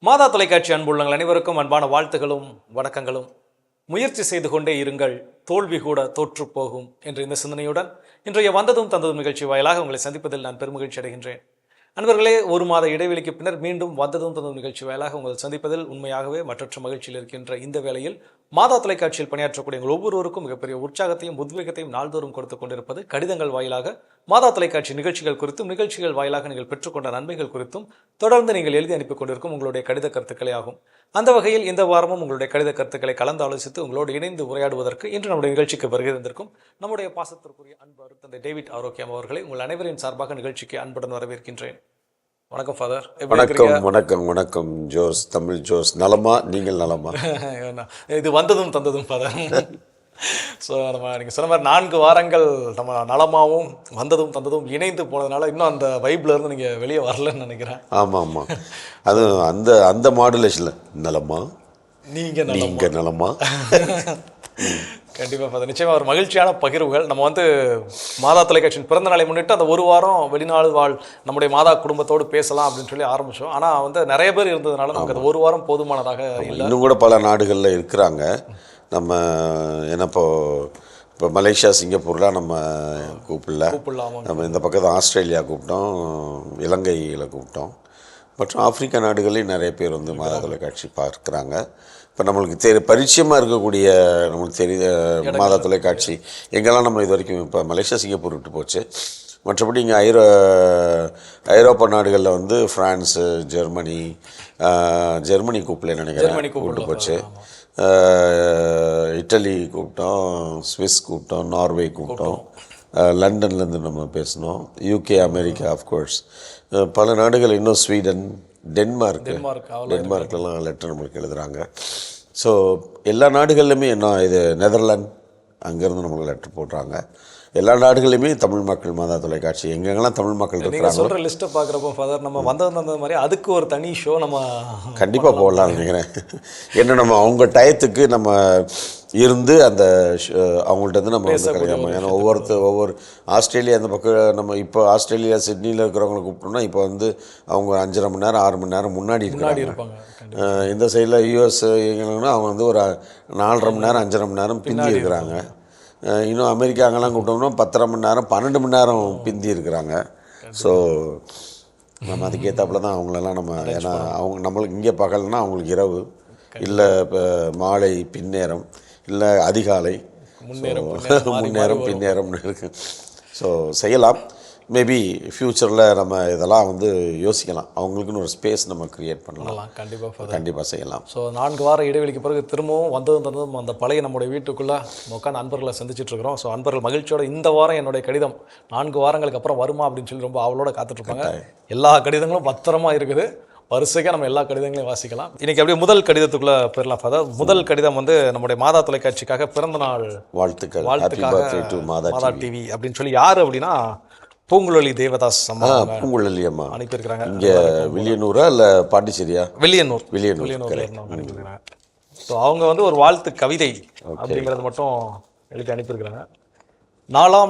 மாதா தொலைக்காட்சி அன்புள்ளங்கள் அனைவருக்கும் அன்பான வாழ்த்துகளும் வணக்கங்களும். முயற்சி செய்து கொண்டே இருங்கள், தோல்வி கூட தோற்று போகும் என்ற இந்த சிந்தனையுடன் இன்றைய வந்ததும் தந்ததும் நிகழ்ச்சி வாயிலாக உங்களை சந்திப்பதில் நான் பெருமகிழ்ச்சி அடைகின்றேன். அன்பர்களே, ஒரு மாத இடைவெளிக்கு பின்னர் மீண்டும் வந்ததும் தந்ததும் நிகழ்ச்சி வாயிலாக உங்களை சந்திப்பதில் உண்மையாகவே மற்றற்ற மகிழ்ச்சியில் இருக்கின்ற இந்த வேளையில் மாதா தொலைக்காட்சியில் பணியாற்றக்கூடிய எங்கள் ஒவ்வொருவருக்கும் மிகப்பெரிய உற்சாகத்தையும் உத்வேகத்தையும் நாள்தோறும் கொடுத்துக் கொண்டிருப்பது கடிதங்கள் வாயிலாக மாதா தொலைக்காட்சி நிகழ்ச்சிகள் குறித்தும் நிகழ்ச்சிகள் வாயிலாக நீங்கள் பெற்றுக்கொண்ட நன்மைகள் குறித்தும் தொடர்ந்து நீங்கள் எழுதி அனுப்பி கொண்டிருக்கும் உங்களுடைய கடித கருத்துக்களே ஆகும். அந்த வகையில் இந்த வாரமும் உங்களுடைய கடித கருத்துக்களை கலந்து ஆலோசித்து உங்களோடு இணைந்து உரையாடுவதற்கு இன்று நம்முடைய நிகழ்ச்சிக்கு வருகை தந்திருக்கும் நம்முடைய பாசத்திற்குரிய அன்பு தந்தை டேவிட் ஆரோக்கியம் அவர்களை உங்கள் அனைவரின் சார்பாக நிகழ்ச்சிக்கு அன்புடன் வரவேற்கின்றேன். வணக்கம் ஃபாதர். வணக்கம் ஜோஸ், தமிழ் ஜோஸ். நலமா? நீங்கள் நலமா? இது வந்ததும் தந்ததும் ஃபாதர். ஸோ நீங்கள் சொன்ன மாதிரி 4 வாரங்கள் நம்ம நலமாகவும் வந்ததும் தந்ததும் இணைந்து போனதுனால இன்னும் அந்த வைப்ல இருந்து நீங்கள் வெளியே வரலன்னு நினைக்கிறேன். ஆமாம். அது அந்த மாடுலேஷனில் நலமா, நீங்கள் நலமா. கண்டிப்பாக ஃபாதர், நிச்சயமாக ஒரு மகிழ்ச்சியான பகிர்வுகள். நம்ம மாதா தொலைக்காட்சியின் பிறந்த நாளை முன்னிட்டு அந்த ஒரு வாரம் வெளிநாடு வாழ் நம்முடைய மாதா குடும்பத்தோடு பேசலாம் அப்படின்னு சொல்லி ஆரம்பித்தோம். ஆனால் நிறைய பேர் இருந்ததுனால நமக்கு அந்த ஒரு வாரம் போதுமானதாக இல்லை. இன்னும் கூட பல நாடுகளில் இருக்கிறாங்க. நம்ம ஏன்னா இப்போ மலேசியா, சிங்கப்பூர்லாம் நம்ம கூப்பிடலாம். நம்ம இந்த பக்கத்தில் ஆஸ்திரேலியா கூப்பிட்டோம், இலங்கையில் கூப்பிட்டோம். மற்றும் ஆப்பிரிக்கா நாடுகளையும் நிறைய பேர் மாதா தொலைக்காட்சி பார்க்குறாங்க. இப்போ நம்மளுக்கு பரிச்சயமாக இருக்கக்கூடிய நம்மளுக்கு தெரிந்த மாதா தொலைக்காட்சி எங்கெல்லாம் நம்ம இது வரைக்கும் இப்போ மலேசியா, சிங்கப்பூர் விட்டு போச்சு. மற்றபடி இங்கே ஐரோப்பா நாடுகளில் ஃப்ரான்ஸு, ஜெர்மனி கூப்பிடல நினைக்கிறேன், கூப்பிட்டு போச்சு. இட்டலி கூப்பிட்டோம், ஸ்விஸ் கூப்பிட்டோம், நார்வே கூப்பிட்டோம், லண்டன்லேருந்து நம்ம பேசினோம், யூகே, அமெரிக்கா, ஆஃப்கோர்ஸ் பல நாடுகள், இன்னும் ஸ்வீடன், டென்மார்க்லாம் லெட்டர் நம்மளுக்கு எழுதுகிறாங்க. ஸோ எல்லா நாடுகள்லையுமே இது நெதர்லாந்து அங்கேருந்து நம்மளுக்கு லெட்டர் போடுறாங்க. எல்லா நாடுகளிலுமே தமிழ் மக்கள் மாதா தொலைக்காட்சி எங்கெங்கெல்லாம் தமிழ் மக்கள் இருக்கிறாங்க. சொல்கிற லிஸ்ட்டை பார்க்குறப்போ ஃபாதர், நம்ம வந்தது மாதிரி அதுக்கு ஒரு தனி ஷோ நம்ம கண்டிப்பாக போடலாம்னு நினைக்கிறேன். ஏன்னா நம்ம அவங்க டயத்துக்கு நம்ம இருந்து அந்த அவங்கள்ட்ட நம்ம கிடைக்காம, ஏன்னா ஒவ்வொரு ஆஸ்திரேலியா அந்த பக்கம் நம்ம இப்போ ஆஸ்திரேலியா சிட்னியில் இருக்கிறவங்களை கூப்பிட்டோம்னா இப்போ அவங்க 5.5 மணி நேரம் 6 மணி நேரம் முன்னாடி இருப்பாங்க. இந்த சைடில் யூஎஸ் எங்கன்னா அவங்க ஒரு 4.5 மணி நேரம் 5.5 மணி நேரம் பிந்தி இருக்கிறாங்க. இன்னும் அமெரிக்கா அங்கெல்லாம் கூப்பிட்டோம்னா 10.5 மணி நேரம் 12 மணி நேரம் பிந்தி இருக்கிறாங்க. ஸோ நம்ம அதுக்கேற்றாப்புல தான் அவங்களெல்லாம் நம்ம, ஏன்னா அவங்க நம்மளுக்கு இங்கே பகல்னா அவங்களுக்கு இரவு, இல்லை இப்போ மாலை பின்னேரம், இல்லை அதிகாலை, முன்னேரம் பின்னேரம்னு இருக்குது. ஸோ செய்யலாம். மேபி ஃப்யூச்சரில் நம்ம இதெல்லாம் யோசிக்கலாம். அவங்களுக்குன்னு ஒரு ஸ்பேஸ் நம்ம க்ரியேட் பண்ணலாம். கண்டிப்பாக செய்யலாம். ஸோ 4 வார இடைவெளிக்கு பிறகு திரும்பவும் வந்ததும் அந்த பழைய நம்முடைய வீட்டுக்குள்ளே உட்காந்து அன்பர்களை சந்திச்சுட்ருக்கிறோம். ஸோ அன்பர்கள் மகிழ்ச்சியோட இந்த வாரம் என்னுடைய கடிதம் 4 வாரங்களுக்கு அப்புறம் வருமா அப்படின்னு சொல்லி ரொம்ப அவளோட காத்துட்ருப்பாங்க. எல்லா கடிதங்களும் பத்திரமா இருக்குது. வரிசையாக நம்ம எல்லா கடிதங்களையும் வாசிக்கலாம். இன்றைக்கி அப்படியே முதல் கடிதத்துக்குள்ளே போயிடலாம். அதாவது முதல் கடிதம் நம்முடைய மாதா தொலைக்காட்சிக்காக பிறந்தநாள் வாழ்த்துக்காக மாதா டிவி அப்படின்னு சொல்லி யார் அப்படின்னா பூங்குழலி தேவதாஸ் அம்மா, பூங்குழலி அம்மா அனுப்பியிருக்கிறாங்க. இங்கே வில்லியனூரா இல்லை பாண்டிச்சேரியா? வில்லியனூர் அனுப்பியிருக்கிறாங்க. ஸோ அவங்க ஒரு வாழ்த்து கவிதை அப்படிங்கிறது மட்டும் எழுதி அனுப்பியிருக்கிறாங்க.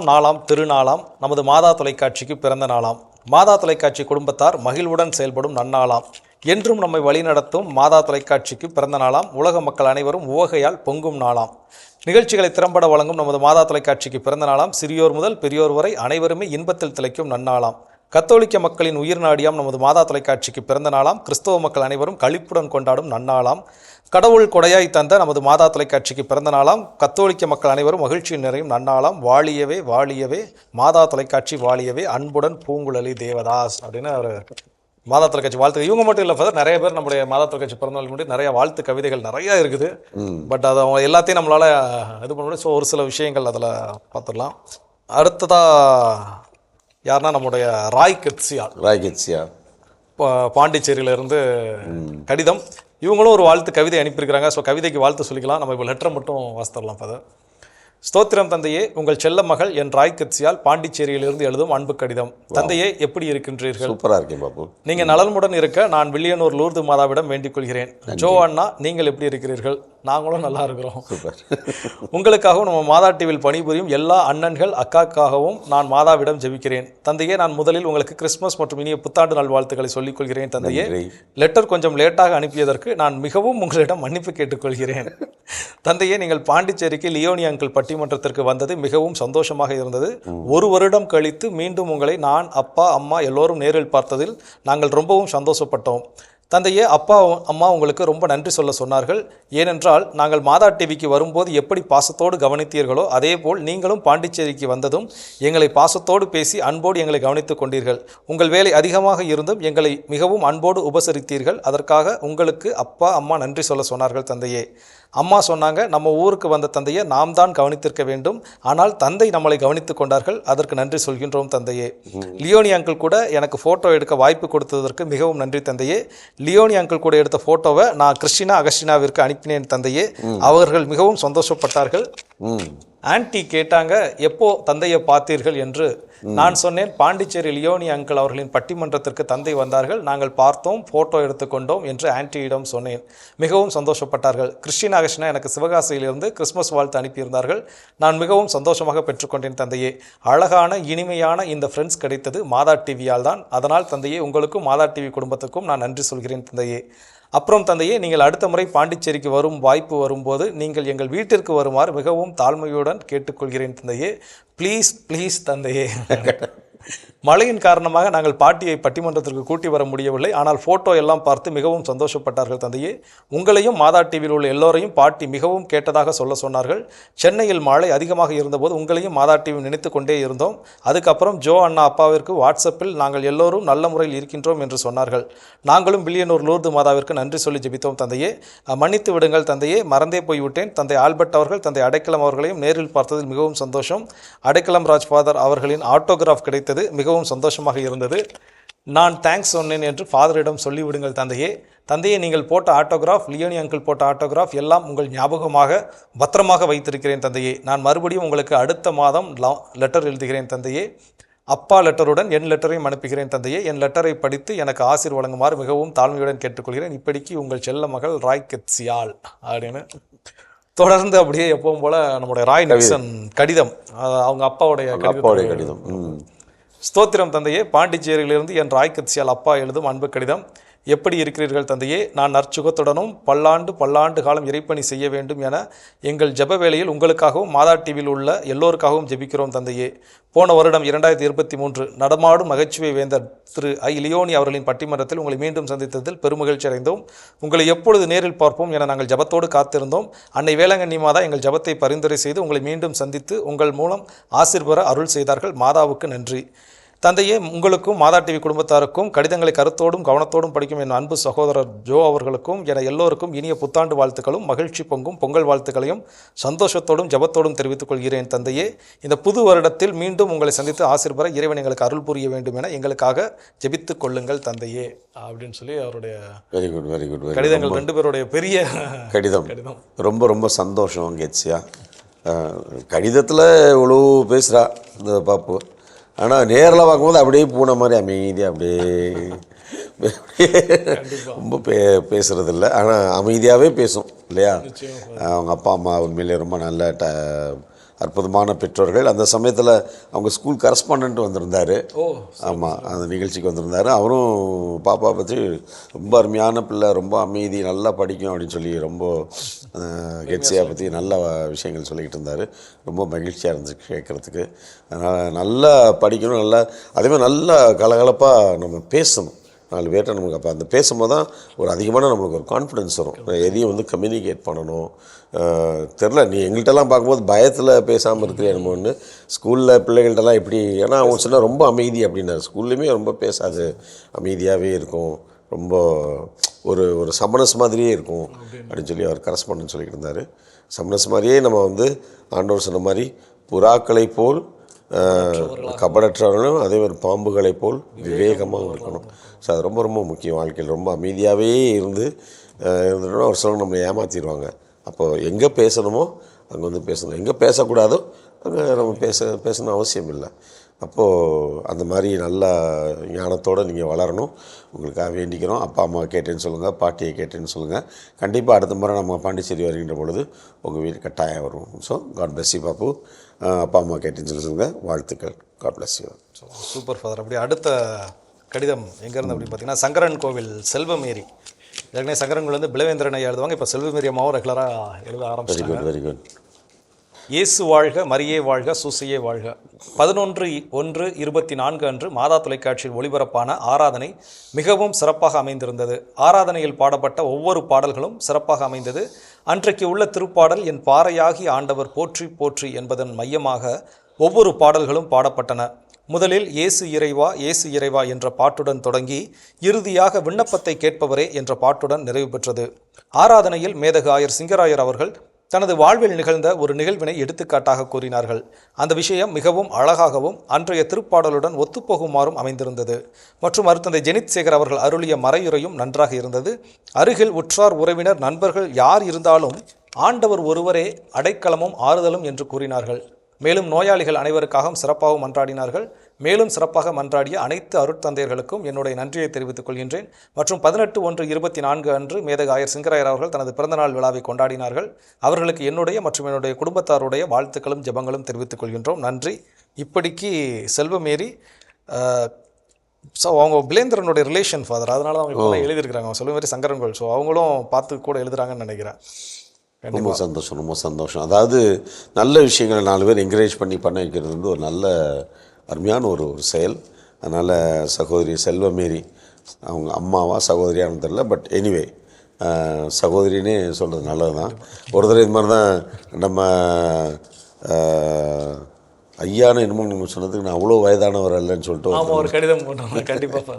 நாளாம் திருநாளாம் நமது மாதா தொலைக்காட்சிக்கு பிறந்த நாளாம். மாதா தொலைக்காட்சி குடும்பத்தார் மகிழ்வுடன் செயல்படும் நன்னாளாம். என்றும் நம்மை வழிநடத்தும் மாதா தொலைக்காட்சிக்கு பிறந்த நாளாம். உலக மக்கள் அனைவரும் உவகையால் பொங்கும் நாளாம். நிகழ்ச்சிகளை திறம்பட வழங்கும் நமது மாதா தொலைக்காட்சிக்கு பிறந்த நாளாம். சிறியோர் முதல் பெரியோர் வரை அனைவருமே இன்பத்தில் திளைக்கும் நன்னாளாம். கத்தோலிக்க மக்களின் உயிர் நாடியாம் நமது மாதா தொலைக்காட்சிக்கு பிறந்த நாளாம். கிறிஸ்தவ மக்கள் அனைவரும் களிப்புடன் கொண்டாடும் நன்னாளாம். கடவுள் கொடையாய் தந்த நமது மாதா தொலைக்காட்சிக்கு பிறந்த நாளாம். கத்தோலிக்க மக்கள் அனைவரும் மகிழ்ச்சி நிறையும் நன்னாளாம். வாழியவே வாழியவே மாதா தொலைக்காட்சி வாழியவே, அன்புடன் பூங்குழலி தேவதாஸ் அப்படின்னு ஒரு மாதா தொலைக்காட்சி வாழ்த்து. இவங்க மட்டும் இல்லை ஃபாதர், நிறைய பேர் நம்முடைய மாதா தொலைக்காட்சி பிறந்தநாள் முன்னாடி நிறைய வாழ்த்து கவிதைகள் நிறையா இருக்குது. பட் அதை அவங்க எல்லாத்தையும் நம்மளால் இது பண்ண முடியும். ஸோ ஒரு சில விஷயங்கள் அதில் பார்த்துடலாம். அடுத்ததாக யாருன்னா நம்முடைய ராய் கெட்சியா பாண்டிச்சேரியிலேருந்து கடிதம். இவங்களும் ஒரு வாழ்த்து கவிதை அனுப்பியிருக்கிறாங்க. ஸோ கவிதைக்கு வாழ்த்து சொல்லிக்கலாம். நம்ம இப்போ லெட்டரை மட்டும் வாசித்தரலாம் ஃபாதர். ஸ்தோத்திரம் தந்தையே, உங்கள் செல்ல மகள் என் ராய் கெட்சியால் பாண்டிச்சேரியிலிருந்து எழுதும் அன்பு கடிதம். தந்தையே, எப்படி இருக்கின்றீர்கள்? சூப்பராக இருக்கேன் பாபு. நீங்கள் நலனுடன் இருக்க நான் வில்லியனூர் லூர்து மாதாவிடம் வேண்டிக் கொள்கிறேன். ஜோ அண்ணா, நீங்கள் எப்படி இருக்கிறீர்கள்? நாங்களும் நல்லா இருக்கிறோம். சூப்பர். உங்களுக்காகவும் நம்ம மாதா டிவியில் பணிபுரியும் எல்லா அண்ணன்கள் அக்காக்காகவும் நான் மாதாவிடம் ஜெபிக்கிறேன். தந்தையே, நான் முதலில் உங்களுக்கு கிறிஸ்மஸ் மற்றும் இனிய புத்தாண்டு நாள் வாழ்த்துக்களை சொல்லிக் கொள்கிறேன். தந்தையே, லெட்டர் கொஞ்சம் லேட்டாக அனுப்பியதற்கு நான் மிகவும் உங்களிடம் மன்னிப்பு கேட்டுக்கொள்கிறேன். தந்தையே, நீங்கள் பாண்டிச்சேரிக்கு லியோனி அங்கிள் பட்டிமன்றத்திற்கு வந்தது மிகவும் சந்தோஷமாக இருந்தது. 1 வருடம் கழித்து மீண்டும் உங்களை நான், அப்பா, அம்மா எல்லோரும் நேரில் பார்த்ததில் நாங்கள் ரொம்பவும் சந்தோஷப்பட்டோம். தந்தையே, அப்பா அம்மா உங்களுக்கு ரொம்ப நன்றி சொல்ல சொன்னார்கள். ஏனென்றால் நாங்கள் மாதா டிவிக்கு வரும்போது எப்படி பாசத்தோடு கவனித்தீர்களோ அதேபோல் நீங்களும் பாண்டிச்சேரிக்கு வந்ததும் எங்களை பாசத்தோடு பேசி அன்போடு எங்களை கவனித்து கொண்டீர்கள். உங்கள் வேலை அதிகமாக இருந்தும் எங்களை மிகவும் அன்போடு உபசரித்தீர்கள். அதற்காக உங்களுக்கு அப்பா அம்மா நன்றி சொல்ல சொன்னார்கள். தந்தையே, அம்மா சொன்னாங்க, நம்ம ஊருக்கு வந்த தந்தையை நாம் தான் கவனித்திருக்க வேண்டும், ஆனால் தந்தை நம்மளை கவனித்து கொண்டார்கள், அதற்கு நன்றி சொல்கின்றோம் தந்தையே. லியோனி அங்கிள் கூட எனக்கு ஃபோட்டோ எடுக்க வாய்ப்பு கொடுத்ததற்கு மிகவும் நன்றி தந்தையே. லியோனி அங்கிள் கூட எடுத்த ஃபோட்டோவை நான் கிறிஸ்டினா அகஸ்டினாவிற்கு அனுப்பினேன் தந்தையே. அவர்கள் மிகவும் சந்தோஷப்பட்டார்கள். ஆன்டி கேட்டாங்க, எப்போ தந்தையை பார்த்தீர்கள் என்று. நான் சொன்னேன், பாண்டிச்சேரி லியோனி அங்கிள் அவர்களின் பட்டிமன்றத்திற்கு தந்தை வந்தார்கள், நாங்கள் பார்த்தோம், ஃபோட்டோ எடுத்துக்கொண்டோம் என்று ஆன்டியிடம் சொன்னேன். மிகவும் சந்தோஷப்பட்டார்கள். கிறிஸ்டினா அகஸ்டினா எனக்கு சிவகாசியிலிருந்து கிறிஸ்மஸ் வாழ்த்து அனுப்பியிருந்தார்கள். நான் மிகவும் சந்தோஷமாக பெற்றுக்கொண்டேன் தந்தையே. அழகான இனிமையான இந்த ஃப்ரெண்ட்ஸ் கிடைத்தது மாதா டிவியால் தான். அதனால் தந்தையே, உங்களுக்கும் மாதா டிவி குடும்பத்துக்கும் நான் நன்றி சொல்கிறேன் தந்தையே. அப்புறம் தந்தையே, நீங்கள் அடுத்த முறை பாண்டிச்சேரிக்கு வரும் வாய்ப்பு வரும்போது நீங்கள் எங்கள் வீட்டிற்கு வருமாறு மிகவும் தாழ்மையுடன் கேட்டுக்கொள்கிறேன் தந்தையே. ப்ளீஸ் ப்ளீஸ் தந்தையே. மழையின் காரணமாக நாங்கள் பாட்டியை பட்டிமன்றத்திற்கு கூட்டி வர முடியவில்லை. ஆனால் ஃபோட்டோ எல்லாம் பார்த்து மிகவும் சந்தோஷப்பட்டார்கள் தந்தையே. உங்களையும் மாதா டிவியில் உள்ள எல்லோரையும் பாட்டி மிகவும் கேட்டதாக சொல்ல சொன்னார்கள். சென்னையில் மழை அதிகமாக இருந்தபோது உங்களையும் மாதா டிவி நினைத்து கொண்டே இருந்தோம். அதுக்கப்புறம் ஜோ அண்ணா அப்பாவிற்கு வாட்ஸ்அப்பில் நாங்கள் எல்லோரும் நல்ல முறையில் இருக்கின்றோம் என்று சொன்னார்கள். நாங்களும் வில்லியனூர் லூர்து மாதாவிற்கு நன்றி சொல்லி ஜெபித்தோம் தந்தையே. மன்னித்து விடுங்கள் தந்தையே, மறந்தே போய்விட்டேன். தந்தை ஆல்பர்ட் அவர்கள், தந்தை அடைக்கலம் அவர்களையும் நேரில் பார்த்ததில் மிகவும் சந்தோஷம். அடைக்கலம் ராஜ் ஃபாதர் அவர்களின் ஆட்டோகிராஃப் கிடைத்தது மிகவும் சந்தோஷமாக இருந்தது. நான் தேங்க்ஸ் சொன்னேன் என்று ஃபாதரிடம் சொல்லிவிடுங்கள் தந்தையே. தந்தையை, நீங்கள் போட்ட ஆட்டோகிராஃப், லியோனி அங்கிள் போட்ட ஆட்டோகிராஃப் எல்லாம் உங்கள் ஞாபகமாக பத்திரமாக வைத்திருக்கிறேன் தந்தையே. நான் மறுபடியும் உங்களுக்கு அடுத்த மாதம் லெட்டர் எழுதுகிறேன் தந்தையே. அப்பா லெட்டருடன் என் லெட்டரையும் அனுப்புகிறேன் தந்தையே. என் லெட்டரை படித்து எனக்கு ஆசீர் வழங்குமாறு மிகவும் தாழ்மையுடன் கேட்டுக்கொள்கிறேன். இப்படிக்கு உங்கள் செல்ல மகள் ராய் கெத்சியால் அப்படின்னு தொடர்ந்து அப்படியே எப்பவும் போல நம்முடைய ராய் நிக்சன் கடிதம், அவங்க அப்பாவுடைய கடிதம். ஸ்தோத்திரம் தந்தையே. பாண்டிச்சேரியிலிருந்து என் ராய் கத்சியால் அப்பா எழுதும் அன்பு கடிதம். எப்படி இருக்கிறீர்கள் தந்தையே? நான் நற்சுகத்துடனும் பல்லாண்டு காலம் இறைப்பணி செய்ய வேண்டும் என எங்கள் ஜெப வேளையில் உங்களுக்காகவும் மாதா டிவியில் உள்ள எல்லோருக்காகவும் ஜெபிக்கிறோம் தந்தையே. போன வருடம் 2023 நடமாடும் நகைச்சுவை வேந்தர் திரு லியோனி அவர்களின் பட்டிமன்றத்தில் உங்களை மீண்டும் சந்தித்ததில் பெருமகிழ்ச்சி அடைந்தோம். உங்களை எப்பொழுது நேரில் பார்ப்போம் என நாங்கள் ஜெபத்தோடு காத்திருந்தோம். அன்னை வேளாங்கண்ணி மாதா எங்கள் ஜெபத்தை பரிந்துரை செய்து உங்களை மீண்டும் சந்தித்து உங்கள் மூலம் ஆசீர் பெற அருள் செய்தார்கள். மாதாவுக்கு நன்றி. தந்தையே, உங்களுக்கும் மாதா டிவி குடும்பத்தாருக்கும் கடிதங்களை கருத்தோடும் கவனத்தோடும் படிக்கும் என் அன்பு சகோதரர் ஜோ அவர்களுக்கும் என எல்லோருக்கும் இனிய புத்தாண்டு வாழ்த்துக்களும் மகிழ்ச்சி பொங்கும் பொங்கல் வாழ்த்துக்களையும் சந்தோஷத்தோடும் ஜபத்தோடும் தெரிவித்துக் கொள்கிறேன் தந்தையே. இந்த புது வருடத்தில் மீண்டும் உங்களை சந்தித்து ஆசீர் பெற இறைவன் எங்களுக்கு அருள் புரிய வேண்டும் என எங்களுக்காக ஜெபித்துக் கொள்ளுங்கள் தந்தையே அப்படின்னு சொல்லி அவருடைய வெரி குட் கடிதங்கள் 2 பேருடைய பெரிய கடிதம். ரொம்ப ரொம்ப சந்தோஷம் கெட்சியா. கடிதத்தில் இவ்வளோ பேசுகிறா இந்த பாப்பு. ஆனால் நேரில் பார்க்கும்போது அப்படியே பூனை மாதிரி அமைதியாக அப்படியே ரொம்ப பேசுகிறதில்ல. ஆனால் அமைதியாகவே பேசும் இல்லையா? அவங்க அப்பா அம்மா உண்மையிலே ரொம்ப நல்ல அற்புதமான பெற்றோர்கள். அந்த சமயத்தில் அவங்க ஸ்கூல் கரஸ்பாண்டன்ட் வந்திருந்தார். ஆமாம், அந்த நிகழ்ச்சிக்கு வந்திருந்தார். அவரும் பாப்பா பற்றி ரொம்ப அருமையான பிள்ளை, ரொம்ப அமைதி, நல்லா படிக்கும் அப்படின்னு சொல்லி ரொம்ப கெட்சியா பற்றி நல்ல விஷயங்கள் சொல்லிக்கிட்டு இருந்தார். ரொம்ப மகிழ்ச்சியாக இருந்துச்சு கேட்குறதுக்கு. அதனால் நல்லா படிக்கணும், நல்லா அதேமாதிரி நல்லா கலகலப்பாக நம்ம பேசணும் 4 பேர்கிட்ட. நமக்கு அப்போ அந்த பேசும்போது தான் ஒரு அதிகமான நம்மளுக்கு ஒரு கான்ஃபிடென்ஸ் வரும். எதையும் கம்யூனிகேட் பண்ணணும். தெரில, நீ எங்கள்கிட்டலாம் பார்க்கும்போது பயத்தில் பேசாமல் இருக்கிற என்னமோன்னு. ஸ்கூலில் பிள்ளைகள்கிட்டலாம் எப்படி, ஏன்னா அவங்க சொன்னால் ரொம்ப அமைதி அப்படின்னாரு. ஸ்கூல்லையுமே ரொம்ப பேசாது, அமைதியாகவே இருக்கும், ரொம்ப ஒரு சமணஸ் மாதிரியே இருக்கும் அப்படின்னு சொல்லி அவர் கரஸ்பாண்டன்ட் சொல்லிக்கிட்டு இருந்தார். சமணஸ் மாதிரியே நம்ம ஆண்டவர் சொன்ன மாதிரி புறாக்களை போல் கபடற்றவர்களும் அதே மாதிரி பாம்புகளை போல் விவேகமாக இருக்கணும். ஸோ அது ரொம்ப ரொம்ப முக்கியம். வாழ்க்கையில் ரொம்ப அமைதியாகவே இருந்துட்டோம்னா ஒரு சிலர் நம்மளை ஏமாற்றிடுவாங்க. அப்போது எங்கே பேசணுமோ அங்கே பேசணும், எங்கே பேசக்கூடாதோ அங்கே நம்ம பேசணும் அவசியம் இல்லை. அப்போது அந்த மாதிரி நல்லா ஞானத்தோடு நீங்கள் வளரணும். உங்களுக்காக வேண்டிக்கிறோம். அப்பா அம்மா கேட்டேன்னு சொல்லுங்கள், பாட்டியை கேட்டேன்னு சொல்லுங்கள். கண்டிப்பாக அடுத்த முறை நம்ம பாண்டிச்சேரி வருகின்ற பொழுது உங்கள் வீடு கட்டாயம் வரும். ஸோ காட் பிளஸ் யூ பாப்பு. அப்பா அம்மா கேட்டேன்னு சொல்லுங்கள். வாழ்த்துக்கள். God bless you. Super father. அப்படி அடுத்த கடிதம் எங்கேருந்து அப்படின்னு பார்த்தீங்கன்னா, சங்கரன் கோவில் செல்வமேரி. ஏற்கனவே சங்கரன் கோவில் வந்து பிளவேந்திரன் ஐயா எழுதுவாங்க. இப்போ செல்வமேரி அம்மாவும் ரெகுலராக எழுத வெரி ஆரம்பிச்சிட்டாங்க. Good, very good. இயேசு வாழ்க, மரியே வாழ்க, சூசையே வாழ்க. 11/1/24 அன்று மாதா தொலைக்காட்சியில் ஒளிபரப்பான ஆராதனை மிகவும் சிறப்பாக அமைந்திருந்தது. ஆராதனையில் பாடப்பட்ட ஒவ்வொரு பாடல்களும் சிறப்பாக அமைந்தது. அன்றைக்கு உள்ள திருப்பாடல் என் பாறையாகி ஆண்டவர் போற்றி போற்றி என்பதன் மையமாக ஒவ்வொரு பாடல்களும் பாடப்பட்டன. முதலில் இயேசு இறைவா இயேசு இறைவா என்ற பாட்டுடன் தொடங்கி இறுதியாக விண்ணப்பத்தை கேட்பவரே என்ற பாட்டுடன் நிறைவு பெற்றது. ஆராதனையில் மேதகு ஆயர் சிங்கராயர் அவர்கள் தனது வாழ்வில் நிகழ்ந்த ஒரு நிகழ்வினை எடுத்துக்காட்டாக கூறினார்கள். அந்த விஷயம் மிகவும் அழகாகவும் அன்றைய திருப்பாடலுடன் ஒத்துப்போகுமாறும் அமைந்திருந்தது. மற்றும் அருட்தந்தை ஜெனித் சேகர் அவர்கள் அருளிய மறையுரையும் நன்றாக இருந்தது. அருகில் உற்றார் உறவினர் நண்பர்கள் யார் இருந்தாலும் ஆண்டவர் ஒருவரே அடைக்கலமும் ஆறுதலும் என்று கூறினார்கள். மேலும் நோயாளிகள் அனைவருக்காகவும் சிறப்பாகவும் மன்றாடினார்கள். மேலும் சிறப்பாக மன்றாடிய அனைத்து அருட்தந்தையர்களுக்கும் என்னுடைய நன்றியை தெரிவித்துக் கொள்கின்றேன். மற்றும் 18/1/24 அன்று மேதகு ஆயர் சிங்கராயர் அவர்கள் தனது பிறந்தநாள் விழாவை கொண்டாடினார்கள். அவர்களுக்கு என்னுடைய மற்றும் என்னுடைய குடும்பத்தாருடைய வாழ்த்துக்களும் ஜெபங்களும் தெரிவித்துக் கொள்கின்றோம். நன்றி. இப்படிக்கு செல்வமேரி ஸோ அவங்க பிளேந்திரனுடைய ரிலேஷன் ஃபாதர், அதனால அவங்க இப்போ எழுதியிருக்கிறாங்க. அவங்க செல்வமேரி சங்கரன்கோள். ஸோ அவங்களும் பார்த்து கூட எழுதுறாங்கன்னு நினைக்கிறேன். ரொம்ப சந்தோஷம், ரொம்ப சந்தோஷம். அதாவது நல்ல விஷயங்களை 4 பேர் என்கரேஜ் பண்ண வைக்கிறது வந்து ஒரு நல்ல அருமையான ஒரு செயல். அதனால் சகோதரி செல்வமேரி அவங்க அம்மாவா சகோதரியானு தெரில, பட் எனிவே சகோதரினே சொல்கிறது நல்லது தான். ஒரு தடவை இது மாதிரி தான் நம்ம ஐயான்னு என்னமோ நம்ம சொன்னதுக்கு நான் அவ்வளோ வயதானவர் இல்லைன்னு சொல்லிட்டு ஒரு கடிதம் போட்டோம். கண்டிப்பாக.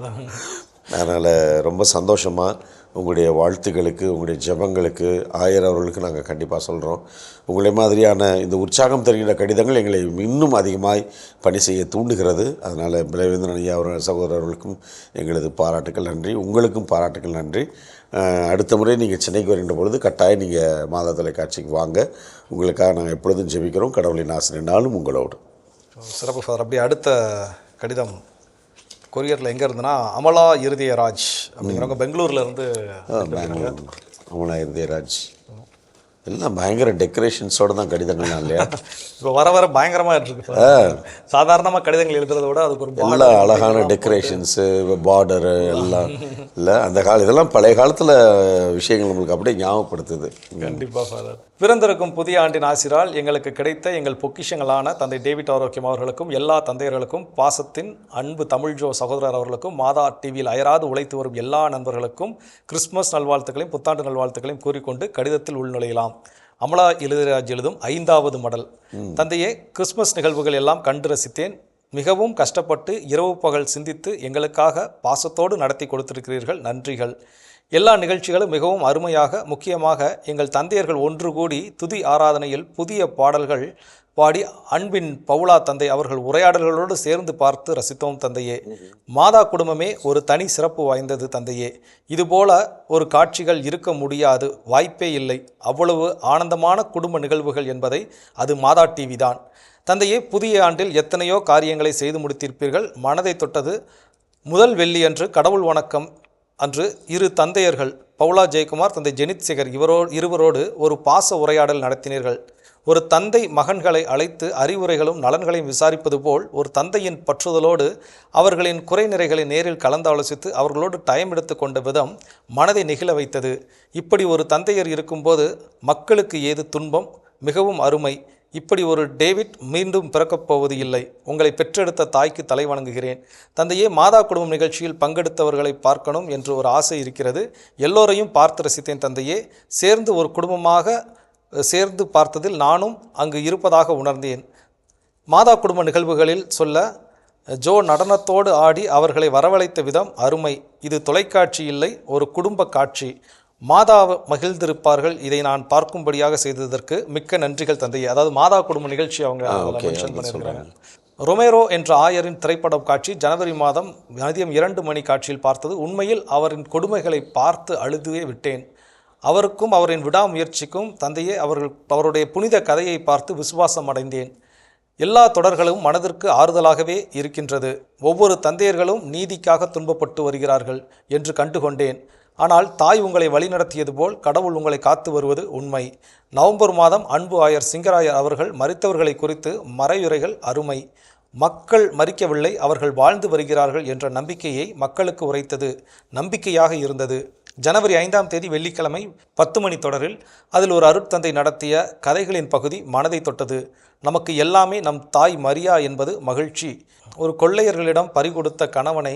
அதனால் ரொம்ப சந்தோஷமாக உங்களுடைய வாழ்த்துக்களுக்கு, உங்களுடைய ஜெபங்களுக்கு ஆயர் அவர்களுக்கு நாங்கள் கண்டிப்பாக சொல்கிறோம். உங்களை மாதிரியான இந்த உற்சாகம் தருகின்ற கடிதங்கள் எங்களை இன்னும் அதிகமாய் பணி செய்ய தூண்டுகிறது. அதனால் பிளவேந்திரன் ஐயா சகோதரர்களுக்கும் எங்களது பாராட்டுக்கள் நன்றி. உங்களுக்கும் பாராட்டுக்கள் நன்றி. அடுத்த முறை நீங்கள் சென்னைக்கு வருகின்ற பொழுது கட்டாயம் நீங்கள் மாதா தொலைக்காட்சிக்கு வாங்க. உங்களுக்காக நாங்கள் எப்பொழுதும் ஜெபிக்கிறோம். கடவுளின் ஆசிரியர் நாளும் உங்களோடு. சிறப்பு ஃபாதர். அப்படியே அடுத்த கடிதம் கொரியரில் எங்கே இருந்துன்னா, அமலா இருதயராஜ் அப்படிங்கிறவங்க பெங்களூரில் இருந்து. அமலா இருதயராஜ் எல்லாம் பயங்கர டெக்கரேஷன்ஸோடு தான் கடிதங்கள்லாம் இல்லையா? இப்போ வர வர பயங்கரமாக இருக்கு. சாதாரணமாக கடிதங்கள் எழுதுறத விட அதுக்கு ஒரு எல்லாம் அழகான டெக்கரேஷன்ஸு, பார்டரு எல்லாம் இல்லை அந்த இதெல்லாம் பழைய காலத்தில் விஷயங்கள் நம்மளுக்கு அப்படியே ஞாபகப்படுத்துது. கண்டிப்பாக ஃபாதர். பிறந்திருக்கும் புதிய ஆண்டின் ஆசிரால் எங்களுக்கு கிடைத்த எங்கள் பொக்கிஷங்களான தந்தை டேவிட் ஆரோக்கியம் அவர்களுக்கும் எல்லா தந்தையர்களுக்கும் பாசத்தின் அன்பு தமிழ்ஜோ சகோதரர் அவர்களுக்கும் மாதா டிவியில் அயராது உழைத்து வரும் எல்லா நண்பர்களுக்கும் கிறிஸ்துமஸ் நல்வாழ்த்துக்களையும் புத்தாண்டு நல்வாழ்த்துக்களையும் கூறிக்கொண்டு கடிதத்தில் உள்நுழையலாம். அமலா எழுதராஜ் எழுதும் 5வது மடல். தந்தையே, கிறிஸ்துமஸ் நிகழ்வுகள் எல்லாம் கண்டு ரசித்தேன். மிகவும் கஷ்டப்பட்டு இரவு பகல் சிந்தித்து எங்களுக்காக பாசத்தோடு நடத்தி கொடுத்திருக்கிறீர்கள். நன்றிகள். எல்லா நிகழ்ச்சிகளும் மிகவும் அருமையாக, முக்கியமாக எங்கள் தந்தையர்கள் ஒன்று கூடி துதி ஆராதனையில் புதிய பாடல்கள் பாடி அன்பின் பவுலா தந்தை அவர்கள் உரையாடல்களோடு சேர்ந்து பார்த்து ரசித்தோம் தந்தையே. மாதா குடும்பமே ஒரு தனி சிறப்பு வாய்ந்தது தந்தையே. இதுபோல ஒரு காட்சிகள் இருக்க முடியாது, வாய்ப்பே இல்லை. அவ்வளவு ஆனந்தமான குடும்ப நிகழ்வுகள் என்பதை அது மாதா டிவி தான். தந்தையே, புதிய ஆண்டில் எத்தனையோ காரியங்களை செய்து முடித்திருப்பீர்கள். மனதை தொட்டது. முதல் வெள்ளியன்று கடவுள் வணக்கம் அன்று இரு தந்தையர்கள் பவுலா ஜெயக்குமார், தந்தை ஜெனித் சேகர் இருவரோடு ஒரு பாச உரையாடல் நடத்தினீர்கள். ஒரு தந்தை மகன்களை அழைத்து அறிவுரைகளும் நலன்களையும் விசாரிப்பது போல் ஒரு தந்தையின் பற்றுதலோடு அவர்களின் குறை நிறைகளை நேரில் கலந்தாலோசித்து அவர்களோடு டைம் எடுத்து கொண்ட விதம் மனதை நெகிழ வைத்தது. இப்படி ஒரு தந்தையர் இருக்கும்போது மக்களுக்கு ஏது துன்பம்? மிகவும் அருமை. இப்படி ஒரு டேவிட் மீண்டும் பிறக்கப் போவது இல்லை. உங்களை பெற்றெடுத்த தாய்க்கு தலை வணங்குகிறேன். தந்தையே, மாதா குடும்பம் நிகழ்ச்சியில் பங்கெடுத்தவர்களை பார்க்கணும் என்று ஒரு ஆசை இருக்கிறது. எல்லோரையும் பார்த்து ரசித்தேன் தந்தையே. சேர்ந்து ஒரு குடும்பமாக சேர்ந்து பார்த்ததில் நானும் அங்கு இருப்பதாக உணர்ந்தேன். மாதா குடும்ப நிகழ்வுகளில் சொல்ல ஜோ நடனத்தோடு ஆடி அவர்களை வரவழைத்த விதம் அருமை. இது தொலைக்காட்சி இல்லை, ஒரு குடும்ப காட்சி. மாதா மகிழ்ந்திருப்பார்கள். இதை நான் பார்க்கும்படியாக செய்ததற்கு மிக்க நன்றிகள் தந்தையே. அதாவது மாதா குடும்ப நிகழ்ச்சி அவங்க மென்ஷன் பண்ணியிருக்கிறாங்க. ரொமேரோ என்ற ஆயரின் திரைப்படம் காட்சி ஜனவரி மாதம் மதியம் 2 மணி காட்சியில் பார்த்தது. உண்மையில் அவரின் கொடுமைகளை பார்த்து அழுதுவே விட்டேன். அவருக்கும் அவரின் விடாமுயற்சிக்கும் தந்தையே அவருடைய புனித கதையை பார்த்து விசுவாசம் அடைந்தேன். எல்லா தொடர்களும் மனதிற்கு ஆறுதலாகவே இருக்கின்றது. ஒவ்வொரு தந்தையர்களும் நீதிக்காக துன்பப்பட்டு வருகிறார்கள் என்று கண்டுகொண்டேன். ஆனால் தாய் உங்களை வழிநடத்தியது போல் கடவுள் உங்களை காத்து வருவது உண்மை. நவம்பர் மாதம் அன்பு ஆயர் சிங்கராயர் அவர்கள் மரித்தவர்களை குறித்து மறையுரைகள் அருமை. மக்கள் மரிக்கவில்லை, அவர்கள் வாழ்ந்து வருகிறார்கள் என்ற நம்பிக்கையை மக்களுக்கு உரைத்தது நம்பிக்கையாக இருந்தது. ஜனவரி 5ஆம் தேதி வெள்ளிக்கிழமை 10 மணி தொடரில் அதில் ஒரு அருட்தந்தை நடத்திய கதைகளின் பகுதி மனதை தொட்டது. நமக்கு எல்லாமே நம் தாய் மரியா என்பது மகிழ்ச்சி. ஒரு கொள்ளையர்களிடம் பறிகொடுத்த கணவனை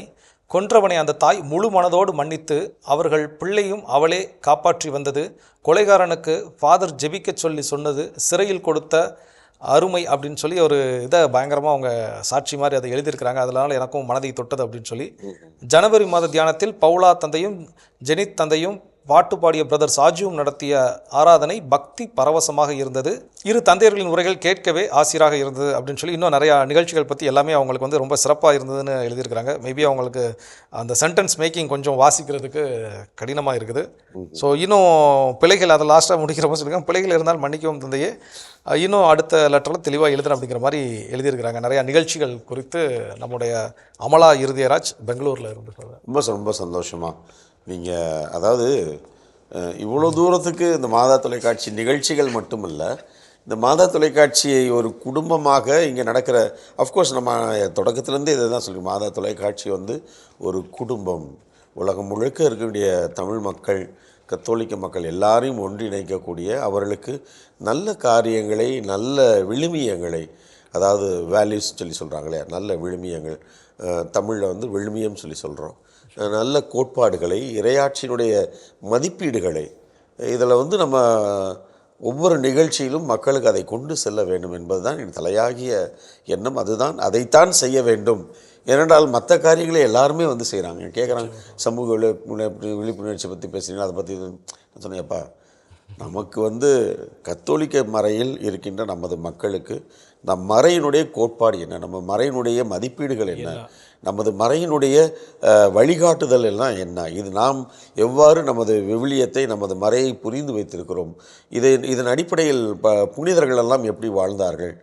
கொன்றவனை அந்த தாய் முழு மனதோடு மன்னித்து அவர்கள் பிள்ளையும் அவளே காப்பாற்றி வந்தது. கொலைகாரனுக்கு ஃபாதர் ஜெபிக்க சொல்லி சொன்னது சிறையில் கொடுத்த அருமை அப்படின்னு சொல்லி ஒரு இதை பயங்கரமாக அவங்க சாட்சி மாதிரி அதை எழுதியிருக்கிறாங்க. அதனால எனக்கும் மனதை தொட்டது அப்படின்னு சொல்லி. ஜனவரி மாத தியானத்தில் பவுலா தந்தையும் ஜெனித் தந்தையும் பாட்டு பாடிய பிரதர் சாஜுவும் நடத்திய ஆராதனை பக்தி பரவசமாக இருந்தது. இரு தந்தையர்களின் உரைகள் கேட்கவே ஆசிராக இருந்தது அப்படின்னு சொல்லி இன்னும் நிறையா நிகழ்ச்சிகள் பற்றி எல்லாமே அவங்களுக்கு வந்து ரொம்ப சிறப்பாக இருந்ததுன்னு எழுதியிருக்கிறாங்க. மேபி அவங்களுக்கு அந்த சென்டென்ஸ் மேக்கிங் கொஞ்சம் வாசிக்கிறதுக்கு கடினமாக இருக்குது. ஸோ இன்னும் பிழைகள் அதை லாஸ்ட்டாக முடிக்கிறப்ப சொல்லியிருக்காங்க, பிழைகள் இருந்தால் மன்னிக்கவும் தந்தையே, இன்னும் அடுத்த லெட்டரில் தெளிவாக எழுதுறேன் அப்படிங்கிற மாதிரி எழுதியிருக்கிறாங்க. நிறையா நிகழ்ச்சிகள் குறித்து நம்முடைய அமலா இருதயராஜ் பெங்களூரில் இருந்து ரொம்ப சந்தோஷமாக நீங்கள் அதாவது இவ்வளோ தூரத்துக்கு இந்த மாதா தொலைக்காட்சி நிகழ்ச்சிகள் மட்டுமல்ல, இந்த மாதா தொலைக்காட்சியை ஒரு குடும்பமாக இங்கே நடக்கிற, அஃப்கோர்ஸ் நம்ம தொடக்கத்துலேருந்தே இதை தான் சொல்லி, மாதா தொலைக்காட்சி வந்து ஒரு குடும்பம். உலகம் முழுக்க இருக்கக்கூடிய தமிழ் மக்கள், கத்தோலிக்க மக்கள் எல்லாரையும் ஒன்றிணைக்கக்கூடிய, அவர்களுக்கு நல்ல காரியங்களை, நல்ல விழுமியங்களை, அதாவது வேல்யூஸ் சொல்லி சொல்கிறாங்களே, நல்ல விழுமியங்கள், தமிழில் வந்து விழுமியம் சொல்லி சொல்கிறோம், நல்ல கோட்பாடுகளை, இறையாட்சியினுடைய மதிப்பீடுகளை, இதில் வந்து நம்ம ஒவ்வொரு நிகழ்ச்சியிலும் மக்களுக்கு அதை கொண்டு செல்ல வேண்டும் என்பது தான் என் தலையாகிய எண்ணம். அதுதான், அதைத்தான் செய்ய வேண்டும். ஏனென்றால் மற்ற காரியங்களை எல்லாருமே வந்து செய்கிறாங்க. கேட்குறாங்க, சமூக விழிப்புணர்ச்சி பற்றி பேசுகிறீங்களா, அதை பற்றி நான் சொன்னேன்ப்பா, நமக்கு வந்து கத்தோலிக்க மறையில் இருக்கின்ற நமது மக்களுக்கு நம் மறையினுடைய கோட்பாடு என்ன, நம்ம மறையினுடைய மதிப்பீடுகள் என்ன, நமது மறையினுடைய வழிகாட்டுதல் எல்லாம் என்ன, இது நாம் எவ்வாறு நமது விவிலியத்தை, நமது மறையை புரிந்து வைத்திருக்கிறோம், இதன் அடிப்படையில் புனிதர்கள் எல்லாம் எப்படி வாழ்ந்தார்கள்,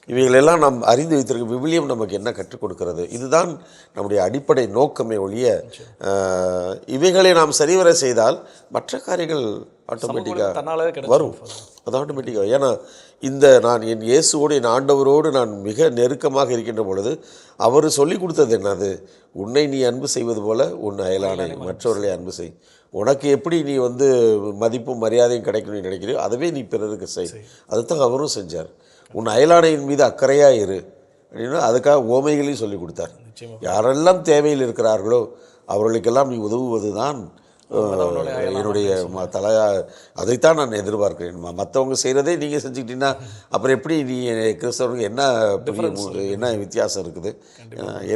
இவைகளெல்லாம் நாம் அறிந்து வைத்திருக்க விவிலியம் நமக்கு என்ன கற்றுக் கொடுக்கிறது, இதுதான் நம்முடைய அடிப்படை நோக்கமே ஒழிய, இவைகளை நாம் சரிவர செய்தால் மற்ற காரியங்கள் ஆட்டோமேட்டிக்காக வரும். அது ஆட்டோமேட்டிக்காக. ஏன்னா நான் என் இயேசுவோடு, என் ஆண்டவரோடு நான் மிக நெருக்கமாக இருக்கின்ற பொழுது அவர் சொல்லி கொடுத்தது என்னது, உன்னை நீ அன்பு செய்வது போல உன் அயலானை மற்றவர்களை அன்பு செய். உனக்கு எப்படி நீ வந்து மதிப்பும் மரியாதையும் கிடைக்கணும்னு நினைக்கிறியோ அதுவே நீ பிறருக்கு செய். அதுதான் அவரும் செஞ்சார். உன் அயலானையின் மீது அக்கறையாக இரு அப்படின்னா அதுக்காக ஓமைகளையும் சொல்லி கொடுத்தார். யாரெல்லாம் தேவையில் இருக்கிறார்களோ அவர்களுக்கெல்லாம் நீ உதவுவது தான் என்னுடைய அதைத்தான் நான் எதிர்பார்க்கிறேன். மற்றவங்க செய்கிறதே நீங்கள் செஞ்சுக்கிட்டீங்கன்னா அப்புறம் எப்படி நீ கிறிஸ்தவனுக்கு என்ன வித்தியாசம் இருக்குது,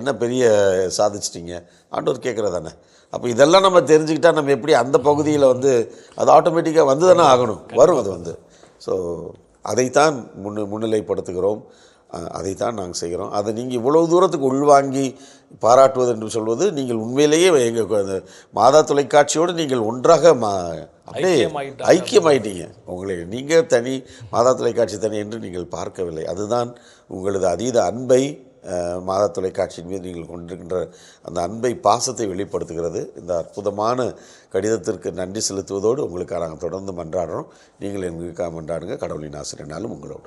என்ன பெரிய சாதிச்சிட்டிங்க ஆண்டவர் கேட்குறதானே. அப்போ இதெல்லாம் நம்ம தெரிஞ்சுக்கிட்டால் நம்ம எப்படி அந்த பகுதியில் வந்து அது ஆட்டோமேட்டிக்காக வந்து தானே ஆகணும், வரும் அது வந்து. ஸோ அதைத்தான் முன்னிலைப்படுத்துகிறோம், அதைத்தான் நாங்கள் செய்கிறோம். அதை நீங்கள் இவ்வளவு தூரத்துக்கு உள்வாங்கி பாராட்டுவது என்று சொல்வது, நீங்கள் உண்மையிலேயே எங்கள் மாதா தொலைக்காட்சியோடு நீங்கள் ஒன்றாக அப்படியே ஐக்கியமாயிட்டீங்க. உங்களை நீங்கள் தனி, மாதா தொலைக்காட்சி தனி என்று நீங்கள் பார்க்கவில்லை. அதுதான் உங்களது அதீத அன்பை மாதா தொலைக்காட்சியின் மீது நீங்கள் கொண்டிருக்கின்ற அந்த அன்பை, பாசத்தை வெளிப்படுத்துகிறது. இந்த அற்புதமான கடிதத்திற்கு நன்றி செலுத்துவதோடு உங்களுக்காக நாங்கள் தொடர்ந்து மன்றாடுறோம். நீங்கள் எங்களுக்காக மன்றாடுங்க. கடவுளின் ஆசிரியனாலும் உங்களோடு.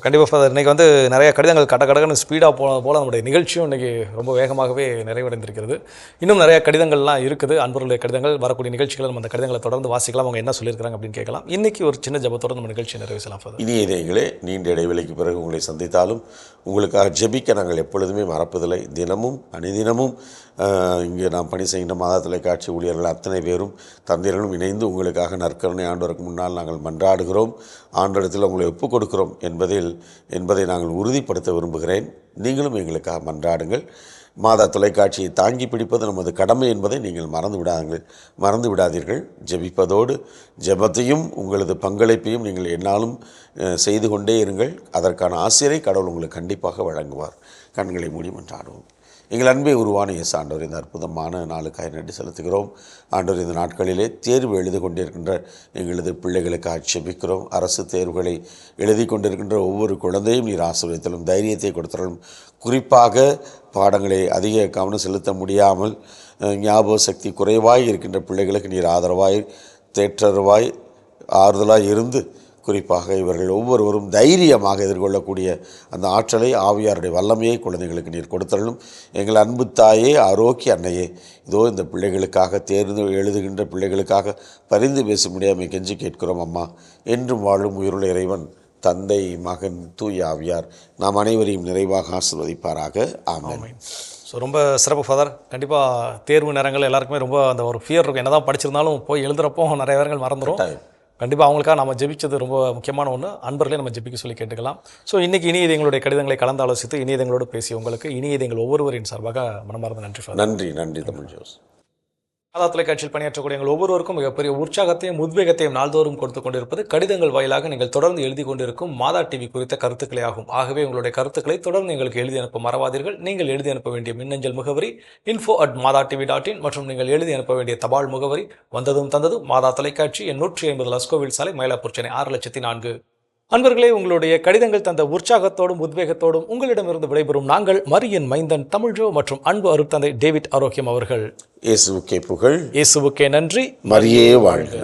கண்டிப்பாக ஃபாதர், இன்றைக்கி வந்து நிறைய கடிதங்கள் கடகடன்னு ஸ்பீடாக போல நம்முடைய நிகழ்ச்சியும் இன்றைக்கி ரொம்ப வேகமாகவே நிறைவடைந்திருக்கிறது. இன்னும் நிறைய கடிதங்கள்லாம் இருக்குது, அன்பர்களுடைய கடிதங்கள். வரக்கூடிய நிகழ்ச்சிகளை நம்ம அந்த கடிதங்களை தொடர்ந்து வாசிக்கலாம், அவங்க என்ன சொல்லியிருக்கிறாங்க அப்படின்னு கேட்கலாம். இன்றைக்கி ஒரு சின்ன ஜபத்தோடு நம்ம நிகழ்ச்சியை நிறைவு செய்யலாம் ஃபாதர். இனி இதயங்களே, நீண்ட இடைவெளிக்கு பிறகு உங்களை சந்தித்தாலும் உங்களுக்காக ஜெபிக்க நாங்கள் எப்பொழுதுமே மறப்பதில்லை. தினமும் அணிதினமும் இங்கே நாம் பணி செய்கின்ற மாதா தொலைக்காட்சி ஊழியர்கள் அத்தனை பேரும் தந்தையர்களும் இணைந்து உங்களுக்காக நற்கருணை ஆண்டவருக்கு முன்னால் நாங்கள் மன்றாடுகிறோம். ஆண்டவரிடத்தில் உங்களை ஒப்புக் கொடுக்கிறோம் என்பதை நாங்கள் உறுதிப்படுத்த விரும்புகிறேன். நீங்களும் எங்களுக்காக மன்றாடுங்கள். மாதா தொலைக்காட்சியை தாங்கி பிடிப்பது நமது கடமை என்பதை நீங்கள் மறந்து விடாதீர்கள். ஜெபிப்பதோடு ஜெபத்தையும் உங்களது பங்களிப்பையும் நீங்கள் என்னாலும் செய்து கொண்டே இருங்கள். அதற்கான ஆசிரியரை கடவுள் உங்களுக்கு கண்டிப்பாக வழங்குவார். கண்களை மூடி மன்றாடுவோம். எங்கள் அன்பை உருவான இயேசு ஆண்டவர், இந்த அற்புதமான நாளுக்காக நன்றி செலுத்துகிறோம். ஆண்டவர், இந்த நாட்களிலே தேர்வு எழுதி கொண்டிருக்கின்ற எங்களது பிள்ளைகளுக்கு ஆட்சேபிக்கிறோம். அரசு தேர்வுகளை எழுதி கொண்டிருக்கின்ற ஒவ்வொரு குழந்தையும் நீர் ஆசீர்வதித்தலும் தைரியத்தை கொடுத்தாலும், குறிப்பாக பாடங்களை அதிக கவனம் செலுத்த முடியாமல் ஞாபக சக்தி குறைவாய் இருக்கின்ற பிள்ளைகளுக்கு நீர் ஆதரவாய், தேற்றரவாய், ஆறுதலாய் இருந்து குறிப்பாக இவர்கள் ஒவ்வொருவரும் தைரியமாக எதிர்கொள்ளக்கூடிய அந்த ஆற்றலை, ஆவியாருடைய வல்லமையை குழந்தைகளுக்கு நீர் கொடுத்தரலும். எங்கள் அன்பு தாயே, ஆரோக்கிய அன்னையே, இதோ இந்த பிள்ளைகளுக்காக தேர்ந்து எழுதுகின்ற பிள்ளைகளுக்காக பரிந்து பேச முடியாமல் கெஞ்சி கேட்கிறோம். அம்மா, என்றும் வாழும் உயிருள்ள இறைவன் தந்தை, மகன், தூய ஆவியார் நாம் அனைவரையும் நிறைவாக ஆசீர்வதிப்பாராக. ஆமென். ஸோ ரொம்ப சிறப்பு ஃபாதர். கண்டிப்பாக தேர்வு நேரங்கள் எல்லாருக்குமே ரொம்ப அந்த ஒரு ஃபியர் இருக்கும். என்ன தான் படிச்சிருந்தாலும் போய் எழுதுகிறப்போ நிறைய நேரங்கள் மறந்துடும். கண்டிப்பாக அவங்களுக்காக நம்ம ஜெபிச்சது ரொம்ப முக்கியமான ஒன்று. அன்பர்களே நம்ம ஜெபிக்க சொல்லி கேட்டுக்கலாம். ஸோ இன்றைக்கி இனிய எங்களுடைய கடிதங்களை கலந்து ஆலோசித்து இனிய எங்களோடு பேசி உங்களுக்கு இனிய எங்கள் ஒவ்வொருவரின் சார்பாக மனமார்ந்த நன்றி ஃபாதர். நன்றி. நன்றி தமிழ் ஜோஸ். மாதா தொலைக்காட்சியில் பணியாற்றக்கூடிய எங்கள் ஒவ்வொருவருக்கும் மிகப்பெரிய உற்சாகத்தையும் உத்வேகத்தையும் நாள்தோறும் கொடுத்து கொண்டிருப்பது கடிதங்கள் வாயிலாக நீங்கள் தொடர்ந்து எழுதி கொண்டிருக்கும் மாதா டிவி குறித்த கருத்துக்களே ஆகும். ஆகவே உங்களுடைய கருத்துக்களை தொடர்ந்து எங்களுக்கு எழுதி அனுப்ப மறவாதீர்கள். நீங்கள் எழுதி அனுப்ப வேண்டிய மின்னஞ்சல் முகவரி info@madatv.in மற்றும் நீங்கள் எழுதி அனுப்ப வேண்டிய தபால் முகவரி வந்ததும் தந்ததும் மாதா தொலைக்காட்சி, எண் 150 லஸ்கோவில் சாலை, மயிலாப்பூர், சென்னை 6004. அன்பர்களே, உங்களுடைய கடிதங்கள் தந்த உற்சாகத்தோடும் உத்வேகத்தோடும் உங்களிடமிருந்து விடைபெறும் நாங்கள் மரியின் மைந்தன் தமிழ்ஜோ மற்றும் அன்பு அருட்தந்தை டேவிட் ஆரோக்கியம் அவர்கள். இயேசுவுக்கே புகழ், இயேசுவுக்கே நன்றி, மரியே வாழ்க.